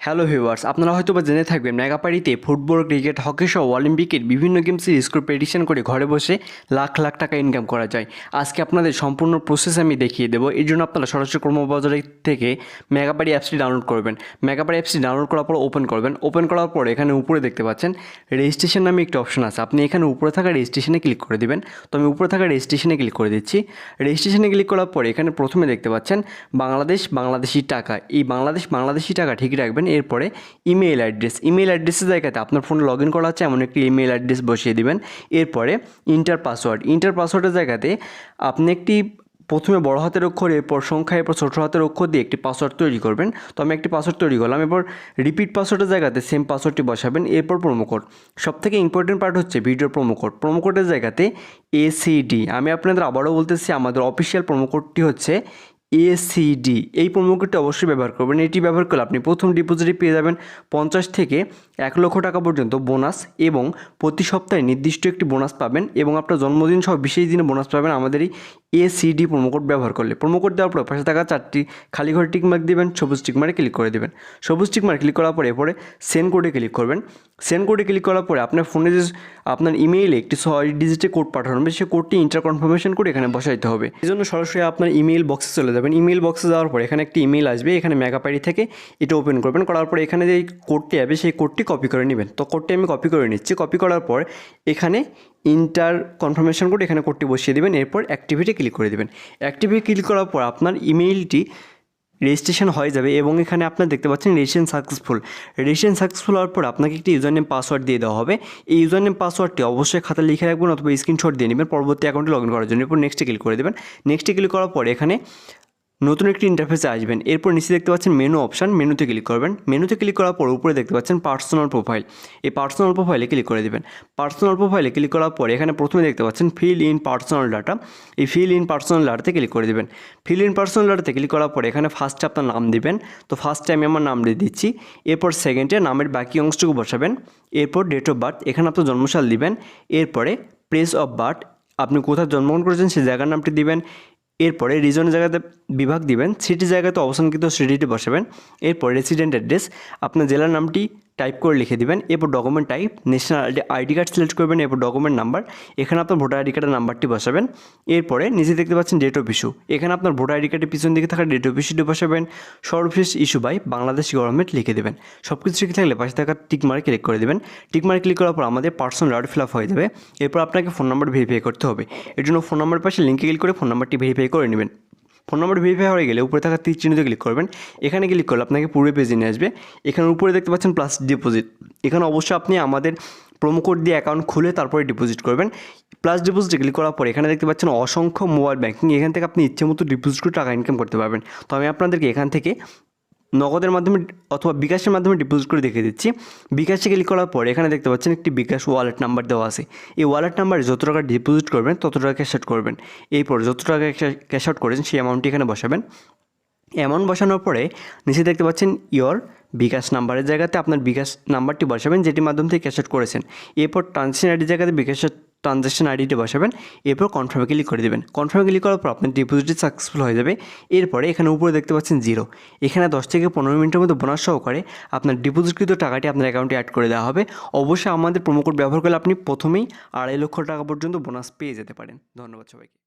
Hello viewers, আপনারা হয়তোবা জেনে থাকবেন মেগাপাড়িতে ফুটবল, ক্রিকেট, হকি সহ অলিম্পিকের বিভিন্ন গেমসের স্কোর প্রেডিকশন করে ঘরে বসে লাখ লাখ টাকা ইনকাম করা যায়। আজকে আপনাদের সম্পূর্ণ প্রসেস আমি দেখিয়ে দেবো। এর জন্য আপনারা সরাসরি কর্মবাজার থেকে মেগাপাড়ি অ্যাপসটি ডাউনলোড করবেন। মেগাপাড়ি অ্যাপসটি ডাউনলোড করার পর ওপেন করবেন। ওপেন করার পর এখানে উপরে দেখতে পাচ্ছেন রেজিস্ট্রেশন নামে একটি অপশন আছে। আপনি এখানে উপরে থাকা রেজিস্ট্রেশনে ক্লিক করে দেবেন। তো আমি উপরে থাকা রেজিস্ট্রেশনে ক্লিক করে দিচ্ছি। রেজিস্ট্রেশনে ক্লিক করার পর এখানে প্রথমে দেখতে পাচ্ছেন বাংলাদেশি টাকা। এই বাংলাদেশি টাকা ঠিক রাখবেন। এরপরে ইমেল অ্যাড্রেসের জায়গাতে আপনার ফোনে লগ ইন করা আছে এমন একটি ইমেল অ্যাড্রেস বসিয়ে দিবেন। এরপরে ইন্টার পাসওয়ার্ডের জায়গাতে আপনি একটি প্রথমে বড় হাতের অক্ষর, এরপর সংখ্যা, এরপর ছোটো হাতের অক্ষর দিয়ে একটি পাসওয়ার্ড তৈরি করবেন। তো আমি একটি পাসওয়ার্ড তৈরি করলাম। এরপর রিপিট পাসওয়ার্ডের জায়গাতে সেম পাসওয়ার্ডটি বসাবেন। এরপর প্রোমো কোড, সবথেকে ইম্পর্টেন্ট পার্ট হচ্ছে ভিডিওর প্রোমো কোডের জায়গাতে ACD। আমি আপনাদের আবারও বলতেছি, আমাদের অফিসিয়াল প্রোমো কোডটি হচ্ছে ACD। এই প্রোমো কোডটি অবশ্যই ব্যবহার করবেন। এটি ব্যবহার করলে আপনি প্রথম ডিপোজিটে পেয়ে যাবেন 50 থেকে 1 লক্ষ টাকা পর্যন্ত বোনাস, এবং প্রতি সপ্তাহে নির্দিষ্ট একটি বোনাস পাবেন, এবং আপনার জন্মদিন সহ বিশেষ দিনে বোনাস পাবেন আমাদের এই ACD প্রোমো কোড ব্যবহার করলে। প্রোমো কোড দেওয়ার পর পাশে থাকা 4টি খালি ঘরে টিকমার্ক দিবেন, সবুজ টিকমার্কে ক্লিক করে দেবেন। সবুজ টিকমার্ক ক্লিক করার পরে এরপরে সেন্ড কোডে ক্লিক করবেন। সেন্ড কোডে ক্লিক করার পরে আপনার ফোনে যে আপনার ইমেইলে একটি 6 ডিজিটের কোড পাঠানো হবে, সেই কোডটি ইন্টার কনফার্মেশন করে এখানে বসাইতে হবে। এই জন্য সরাসরি আপনার ইমেইল বক্সে চলে যাবেন। ইমেইল বক্সে যাওয়ার পর এখানে একটি ইমেইল আসবে, এখানে মেগাপাড়ি থেকে এটা ওপেন করবেন। করার পরে এখানে যে কোডটি আসবে সেই কোডটি কপি করে নেবেন। তো কোডটি আমি কপি করে নিচ্ছি। কপি করার পর এখানে ইন্টার কনফার্মেশন কোড, এখানে কোডটি বসিয়ে দেবেন। এরপর অ্যাক্টিভিটি ক্লিক করে দেবেন। অ্যাক্টিভিটি ক্লিক করার পর আপনার ইমেইলটি রেজিস্ট্রেশন হয়ে যাবে, এবং এখানে আপনার দেখতে পাচ্ছেন রেজিস্ট্রেশন সাকসেসফুল হওয়ার পর আপনাকে একটি ইউজার নেম পাসওয়ার্ড দিয়ে দেওয়া হবে। এই ইউজার নেম পাসওয়ার্ডটি অবশ্যই খাতা লিখে রাখবেন অথবা স্ক্রিনশট দিয়ে নেবেন পরবর্তী অ্যাকাউন্টে লগ ইন করার জন্য। এরপর নেক্সটে ক্লিক করে দেবেন। নেক্সটে ক্লিক করার পর এখানে নতুন একটি ইন্টারফেসে আসবেন। এরপর নিচে দেখতে পাচ্ছেন মেনু অপশান, মেনুতে ক্লিক করবেন। মেনুতে ক্লিক করার পর উপরে দেখতে পাচ্ছেন পার্সোনাল প্রোফাইল। এই পার্সোনাল প্রোফাইলে ক্লিক করে দেবেন। পার্সোনাল প্রোফাইলে ক্লিক করার পর এখানে প্রথমে দেখতে পাচ্ছেন ফিল ইন পার্সোনাল ডাটা। এই ফিল ইন পার্সোনাল ডাটাতে ক্লিক করে দেবেন। ফিল ইন পার্সোনাল ডাটাতে ক্লিক করার পর এখানে ফার্স্টে আপনার নাম দিবেন। তো ফার্স্টে আমি আমার নাম দিয়ে দিচ্ছি। এরপর সেকেন্ডে নামের বাকি অংশটুকু বসাবেন। এরপর ডেট অফ বার্থ, এখানে আপনার জন্মসাল দিবেন। এরপরে প্লেস অফ বার্থ, আপনি কোথায় জন্মগ্রহণ করেছেন সেই জায়গার নামটি দিবেন। এরপরে রিজনের জায়গাতে বিভাগ দিবেন। সিটির জায়গাতে অবস্থানকৃত সিটিটি বসাবেন। এরপর রেসিডেন্ট অ্যাড্রেস, আপনার জেলার নামটি টাইপ করে লিখে দিবেন। এরপর document type national ID card select করবেন। এরপর ডকুমেন্ট নাম্বার, এখানে আপনার ভোটার আইডি কার্ডের নাম্বারটি বসাবেন। এরপরে নিচে দেখতে পাচ্ছেন ডেট অফ ইস্যু, এখানে আপনার ভোটার আইডি কার্ডের পিছন দিকে থাকা ডেট অফ ইস্যুটি বসাবেন। সর্বশেষ ইস্যু বাই বাংলাদেশ গভর্নমেন্ট লিখে দেবেন। সব কিছু ঠিক থাকলে পাশে থাকা টিকমার্ক ক্লিক করে দেবেন। টিকমার্ক ক্লিক করার পর আমাদের পার্সোনাল ডাটা ফিল আপ হয়ে যাবে। এরপর আপনাকে ফোন নাম্বার ভেরিফাই করতে হবে। এর জন্য ফোন নাম্বার পাশে লিঙ্কে ক্লিক করে ফোন নাম্বারটি ভেরিফাই করে নেবেন। ফোন নাম্বার ভেরিফাই হয়ে গেলে উপরে থাকা তীর চিহ্নতে ক্লিক করবেন। এখানে ক্লিক করলে আপনাকে পুরো পেজে নিয়ে আসবে। এখানে উপরে দেখতে পাচ্ছেন প্লাস ডিপোজিট, এখানে অবশ্যই আপনি আমাদের প্রোমো কোড দিয়ে অ্যাকাউন্ট খুলে তারপরে ডিপোজিট করবেন। প্লাস ডিপোজিটে ক্লিক করার পর এখানে দেখতে পাচ্ছেন অসংখ্য মোবাইল ব্যাঙ্কিং, এখান থেকে আপনি ইচ্ছে মতো ডিপোজিট করে টাকা ইনকাম করতে পারবেন। তো আমি আপনাদেরকে এখান থেকে নগদের মাধ্যমে অথবা বিকাশের মাধ্যমে ডিপোজিট করে দেখিয়ে দিচ্ছি। বিকাশে ক্লিক করার পর এখানে দেখতে পাচ্ছেন একটি বিকাশ ওয়ালেট নাম্বার দেওয়া আছে। এই ওয়ালেট নাম্বারে যত টাকা ডিপোজিট করবেন তত টাকা ক্যাশ আউট করবেন। এরপর যত টাকা ক্যাশ আউট করেছেন সেই অ্যামাউন্টটি এখানে বসাবেন। অ্যামাউন্ট বসানোর পরে নিচে দেখতে পাচ্ছেন ইয়োর বিকাশ নাম্বারের জায়গাতে আপনার বিকাশ নাম্বারটি বসাবেন যেটির মাধ্যম থেকে ক্যাশ আউট করেছেন। এরপর ট্রানজ্যাকশন আইডির জায়গাতে বিকাশের ট্রানজ্যাকশন আইডিটি বসাবেন। এরপর কনফার্মে ক্লিক করে দেবেন। কনফার্মে ক্লিক করার পর আপনার ডিপোজিটটি সাকসেসফুল হয়ে যাবে। এরপরে এখানে উপরে দেখতে পাচ্ছেন 0, এখানে 10 থেকে 15 মিনিটের মধ্যে বোনাস সহকারে আপনার ডিপোজিটকৃত টাকাটি আপনার অ্যাকাউন্টে অ্যাড করে দেওয়া হবে। অবশ্যই আমাদের প্রোমো কোড ব্যবহার করলে আপনি প্রথমেই 2.5 লক্ষ টাকা পর্যন্ত বোনাস পেয়ে যেতে পারেন। ধন্যবাদ সবাইকে।